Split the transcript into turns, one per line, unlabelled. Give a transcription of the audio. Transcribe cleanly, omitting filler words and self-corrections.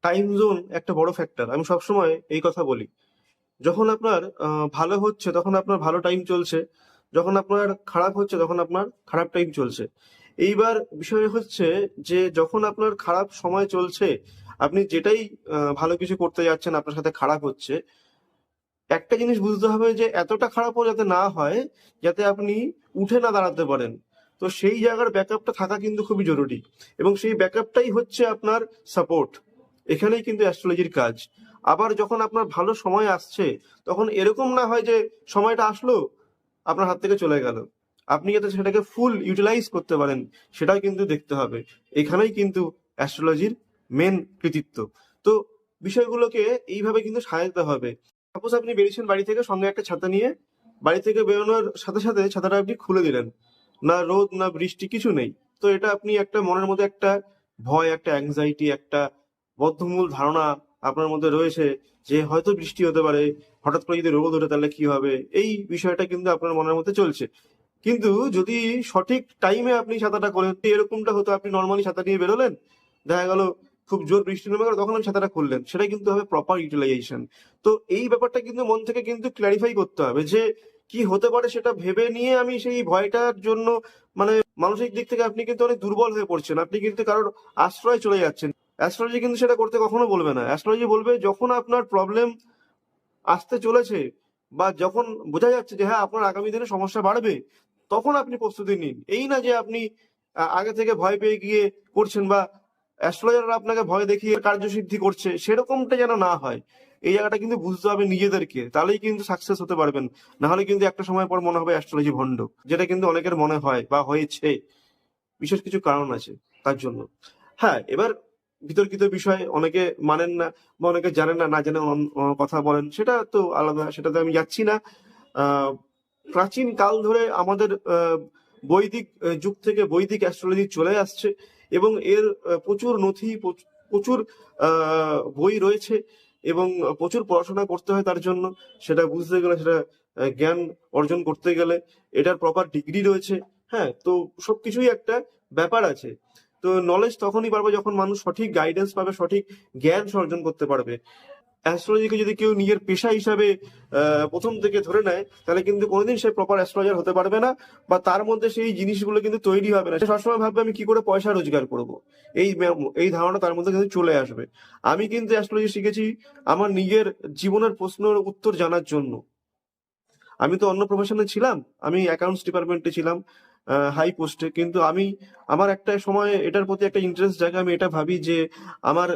Time zone একটা বড় factor. আমি সবসময় এই কথা বলি। যখন আপনার ভালো হচ্ছে তখন আপনার ভালো টাইম চলছে। যখন আপনার খারাপ হচ্ছে তখন আপনার খারাপ টাইম চলছে। এইবার বিষয় হচ্ছে যে যখন আপনার খারাপ সময় চলছে, আপনি যেটাই ভালো কিছু করতে যাচ্ছেন আপনার সাথে খারাপ হচ্ছে। একটা জিনিস বুঝতে হবে যে এতটা খারাপও যাতে না হয়, যাতে আপনি উঠে না দাঁড়াতে পারেন। তো সেই জায়গার ব্যাকআপটা থাকা কিন্তু খুবই জরুরি। এবং সেই ব্যাকআপটাই হচ্ছে আপনার সাপোর্ট। এখানেই কিন্তু অ্যাস্ট্রোলজির কাজ। আবার যখন আপনার ভালো সময় আসছে, তখন এরকম না হয় যে সময়টা আসলো, আপনার হাত থেকে চলে গেল। আপনি যাতে সেটাকে ফুল ইউটিলাইজ করতে পারেন, সেটাও কিন্তু দেখতে হবে। এখানেই কিন্তু অ্যাস্ট্রোলজির মেন কৃতিত্ব। তো বিষয়গুলোকে এইভাবে কিন্তু সাজাতে হবে। সাপোজ আপনি বেরিয়েছেন বাড়ি থেকে সঙ্গে একটা ছাতা নিয়ে, বাড়ি থেকে বেরোনোর সাথে সাথে ছাতাটা আপনি খুলে দিলেন। না রোদ না বৃষ্টি, কিছু নেই। তো এটা আপনি একটা মনের মধ্যে একটা ভয়, একটা অ্যাংজাইটি, একটা বদ্ধমূল ধারণা আপনার মধ্যে রয়েছে যে হয়তো বৃষ্টি হতে পারে, হঠাৎ করে যদি রোদ ওঠে তাহলে কি হবে। এই বিষয়টা কিন্তু আপনার মনের মধ্যে চলছে। কিন্তু যদি সঠিক টাইমে আপনি ছাতাটা খোলেন, এরকমটা হতো আপনি নর্মালি ছাতা নিয়ে বেরোলেন, দেখা গেল খুব জোর বৃষ্টি নেমে গেল, তখন আপনি ছাতাটা খুললেন, সেটা কিন্তু হবে প্রপার ইউটিলাইজেশন। তো এই ব্যাপারটা কিন্তু মন থেকে কিন্তু ক্ল্যারিফাই করতে হবে যে কি হতে পারে সেটা ভেবে নিয়ে আমি সেই ভয়টার জন্য, মানে মানসিক দিক থেকে আপনি কিন্তু অনেক দুর্বল হয়ে পড়ছেন, আপনি কিন্তু কারোর আশ্রয় চলে যাচ্ছেন। অ্যাস্ট্রোলজি কিন্তু সেটা করতে কখনো বলবে না। অ্যাস্ট্রোলজি বলবে যখন আপনার প্রবলেম আসতে চলেছে, বা যখন বোঝা যাচ্ছে যে হ্যাঁ আপনার আগামী দিনে সমস্যা বাড়বে, তখন আপনি প্রস্তুতি নিন। এই না যে আপনি আগে থেকে ভয় পেয়ে গিয়ে করছেন, বা অ্যাস্ট্রোলজাররা আপনাকে ভয় দেখিয়ে কার্যসিদ্ধি করছে, সেরকমটা যেন না হয়। এই জায়গাটা কিন্তু বুঝতে হবে নিজেদেরকে, তাহলেই কিন্তু সাকসেস হতে পারবেন। না হলে কিন্তু একটা সময় পর মনে হবে অ্যাস্ট্রোলজি ভণ্ড, যেটা কিন্তু অনেকের মনে হয় বা হয়েছে। বিশেষ কিছু কারণ আছে তার জন্য। হ্যাঁ, এবার বিতর্কিত বিষয়, অনেকে মানেন না বা অনেকে জানেন না, না জেনে কথা বলেন, সেটা তো আলাদা, সেটাতে আমি যাচ্ছি না। আহ, প্রাচীন কাল ধরে আমাদের বৈদিক যুগ থেকে বৈদিক অ্যাস্ট্রোলজি চলে আসছে, এবং এর প্রচুর নথি, প্রচুর বই রয়েছে, এবং প্রচুর পড়াশোনা করতে হয় তার জন্য। সেটা বুঝতে গেলে, সেটা জ্ঞান অর্জন করতে গেলে এটার প্রপার ডিগ্রি রয়েছে। হ্যাঁ, তো সবকিছুই একটা ব্যাপার আছে। তো নলেজ তখনই পারবে যখন মানুষ সঠিক গাইডেন্স পাবে, সঠিক জ্ঞান অর্জন করতে পারবে। অ্যাস্ট্রোলজিকে যদি কেউ নিজের পেশা হিসাবে প্রথম থেকে ধরে নেয়, তাহলে কিন্তু কোনোদিন সে প্রপার অ্যাস্ট্রোলজার হতে পারবে না, বা তার মধ্যে সেই জিনিসগুলো কিন্তু তৈরি হবে না। সে সবসময় ভাববে আমি কি করে পয়সা রোজগার করব। এই ধারণা তার মধ্যে কিন্তু চলে আসবে। আমি কিন্তু অ্যাস্ট্রোলজি শিখেছি আমার নিজের জীবনের প্রশ্নের উত্তর জানার জন্য। আমি তো অন্য প্রফেশনে ছিলাম, আমি অ্যাকাউন্টস ডিপার্টমেন্টে ছিলাম, হাই পোস্টে। কিন্তু আমি, আমার একটা সময় এটার প্রতি একটা ইন্টারেস্ট জাগে, আমি এটা ভাবি যে আমার